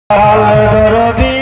দরদি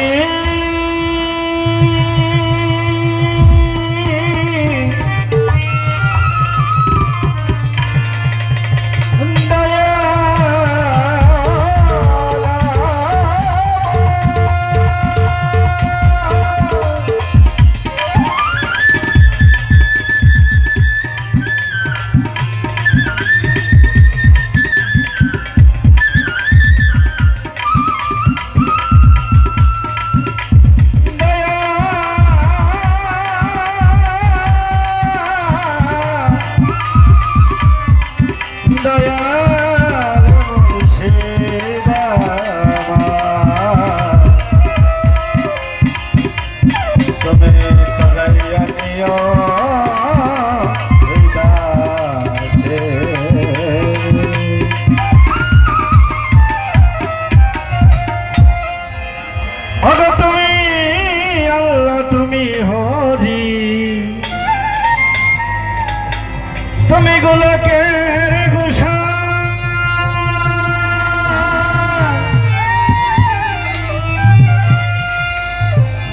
তুমি গোলকের গোসা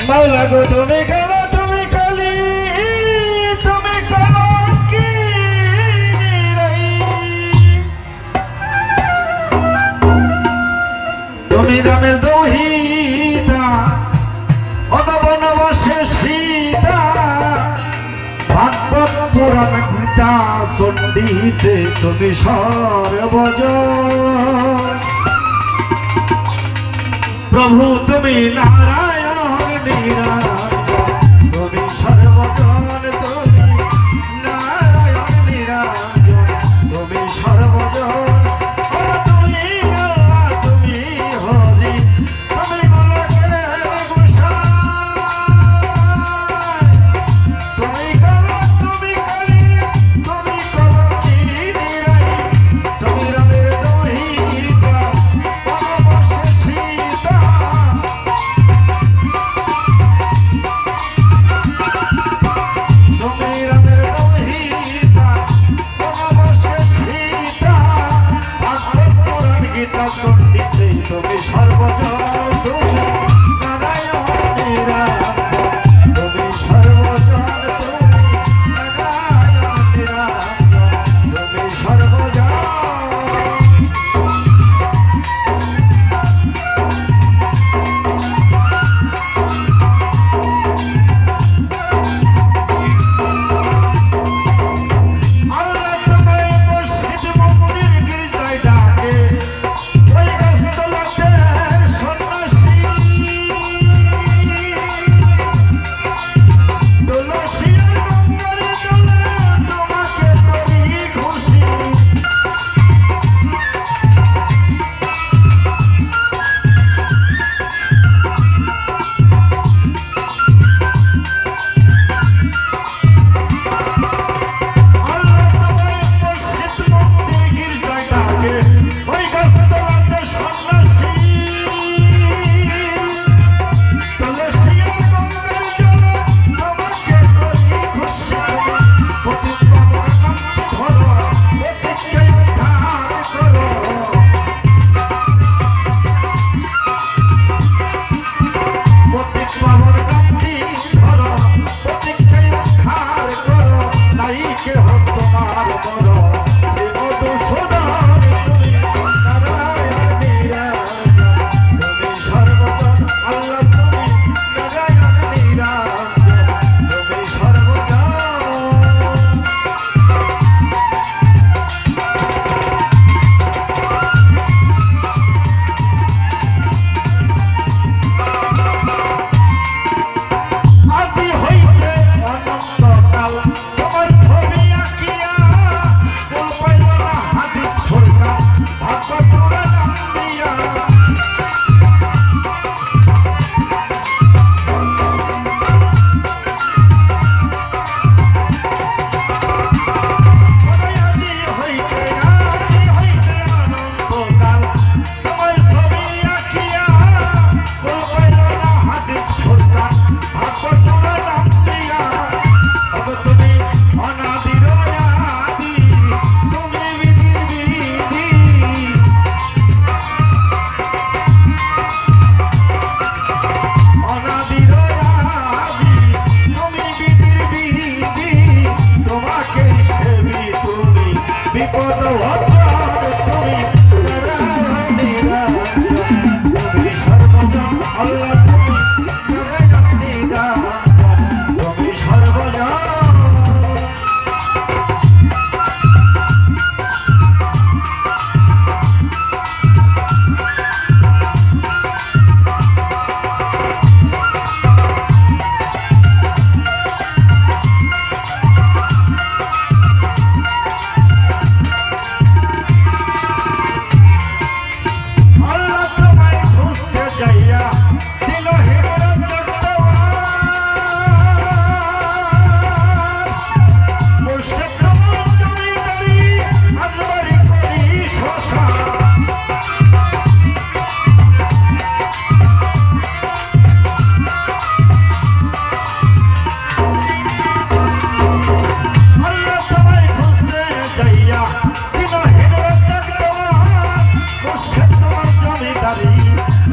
মাওলা গো তুমি কালা তুমি কালী তুমি কলঙ্কি তুমি রামের দহিতা অত বনবাসে সীতা ভাগবত পুরাণ গীতা চণ্ডীতে তুমি সর্বজ প্রভু তুমি নারায়ণ নিরঞ্জন তুমি সর্বজন তুমি নারায়ণ নিরঞ্জন তুমি সর্বজন তুমি আল্লাহ তুমি হরি তুমি গোলকের গোসাই তুমি কালা তুমি কালী তুমি কলঙ্কি নিরাই তুমি রামের দহিতা বনবাসে সীতা তুমি রামের দহিতা বনবাসে সীতা ভাগবত পুরাণ গীতা চণ্ডীতে তুমি সর্বজন তুমি নারায়ণ নিরঞ্জন তুমি সর্বজন তুমি নারায়ণ নিরঞ্জন তুমি সর্বজন আল্লাহ তোমায় মসজিদ মন্দির গির্জায় ডাকে ওই গাছতলাতে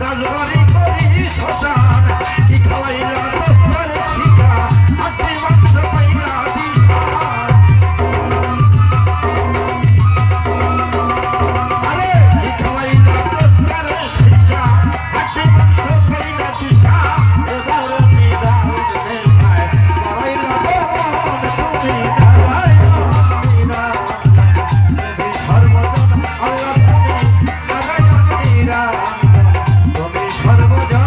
রাজবাড়ি করি শ্মশান কি খাওয়াইলা দোস্তার শিশা হাড্ডি মাংস পাইলা দিশা আরে কি খাওয়াইলা দোস্তার শিশা হাড্ডি মাংস পাইলা দিশা এবার নিদাউন নেশায় করাইলা বমন তুমি নারায়ণ তুমি সর্বজন আল্লাহ তুমি নারায়ণ নিরানন্দ তুমি সর্বজন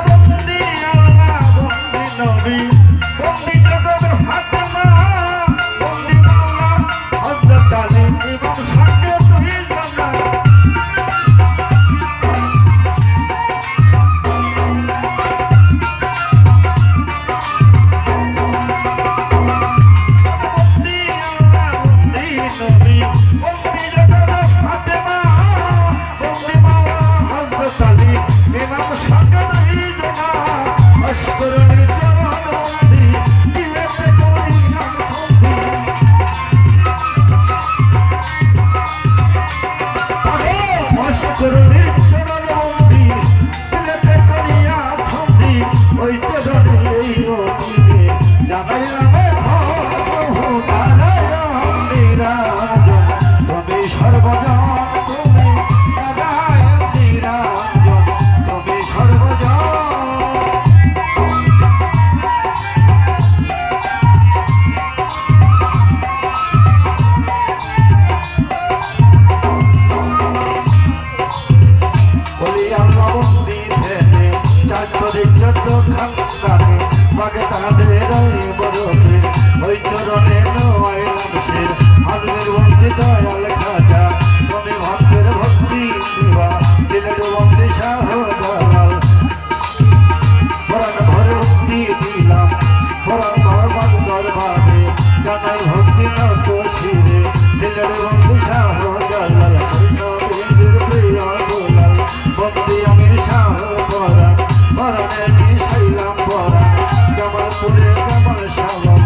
বন্দি আল্লাহ বন্দি নবী বন্দি জগৎ ফাতেমা বন্দি মাওলা হযরত আলী এবং সঙ্গে তুই জানা বন্দি আল্লাহ বন্দি নবী বন্দি জগৎ ফাতেমা বন্দি মাওলা হযরত আলী এবং সঙ্গে তুই জানা অস্করণের জবান বন্দি দিলেতে করিলাম বন্দি অস্করণের জবান বন্দি দিলেতে করিয়া বন্দি ওই তো জানি এই নদীরে জানাইলাম নারায়ণ নিরাজন তুমি সর্বজন তুমি নারায়ণ নিরাজন তুমি সর্বজন বলি আল্লাহ বন্দি থেকে চারজনের চোদ্দ খানদানে বাগে তাদের বরফে ওই চরণে নয়লাম শের আজমের বন্দি দয়াল খাজা তুমি ভক্তের ভক্তি দিবা দিলের বন্দি শাহ দয়াল পরাণ ভরে ভক্তি দিলাম পরাণ ভগবান দরবারে জানাই ভক্তি নত শিরে দিলের বন্দি শাহ দয়াল কৃষ্ণ প্রিয় দোলাল বন্দি আমি শাহ পরাণ পরাণে মিশাইলাম পরাণ জামালপুরে জামাল শালম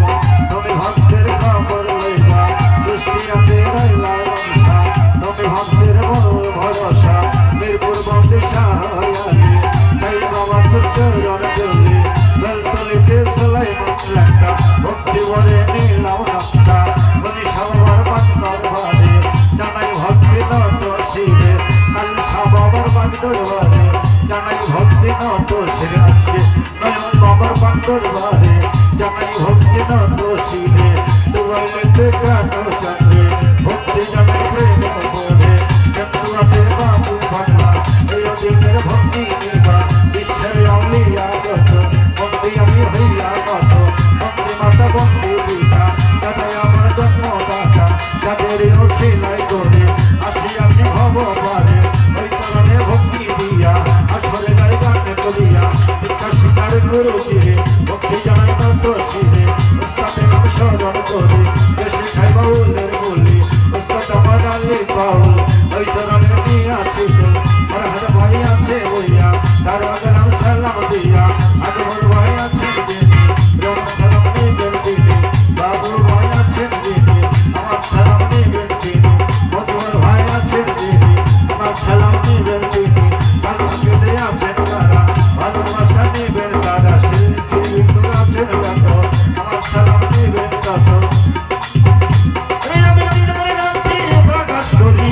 তুমি ভক্তের খবর লইবা দৃষ্টিয়াতে রইলা লঙ্কা তুমি ভক্তের বড় ভরসা মিরপুর বন্দি শাহয়ালি তাই বাবা চরণ জলি বেলতলিতে সুলাইমান লেখা ভক্তি ভরে নিলাম নকশা বলি সবার বান্দর বাড়ি জানাই ভক্তি নত শিরে কাল বাবার বান্দর বাড়ি জানাই ভক্তি নত শিরে আজকে নয়ন বাবার বান্দর বাড়ি জানাই ভক্তি নত শিরে দুয়াইলেতে গান চন্দ্রে ভক্তি জানাই প্রেম করে চন্দ্রাতে বাবু বাংলা এই অধিকের ভক্তি নিবা বিশ্বের অলিয়া গত বন্দি আমি হইয়া গত বন্দি মাতা বন্দি পিতা যাদের আমার জন্মদাতা যাদের অশিলাই করে আসি আসি ভববারে ওই কারণে ভক্তি দিয়া আসরে গাই গানে করিয়া শিক্ষা শিকার গুরু চিরে ভক্তি জানাই নত শিরে উস্তাদে নাম স্মরণ করে দেশে খাই বাউলের বলি উস্তাদ আমার আলী বাউল ওই চরণে নিয়ে আছি তো আর হাত ভাই আছে বইয়া তার আগে নাম সালাম দিয়া আজমর ভাই আছে দিদি রম সালাম নিবেন দিদি বাবুর ভাই আছেন দিদি আমার সালাম নিবেন দিদি মজুর ভাই আছেন দিদি আমার সালাম নিবেন দিদি ভালো পেতে আছেন তারা ভালোবাসা নিবেন তারা শিল্পী আছেন কত আমার সালাম নিবেন কত এই আমি নিজের নামটি প্রকাশ করি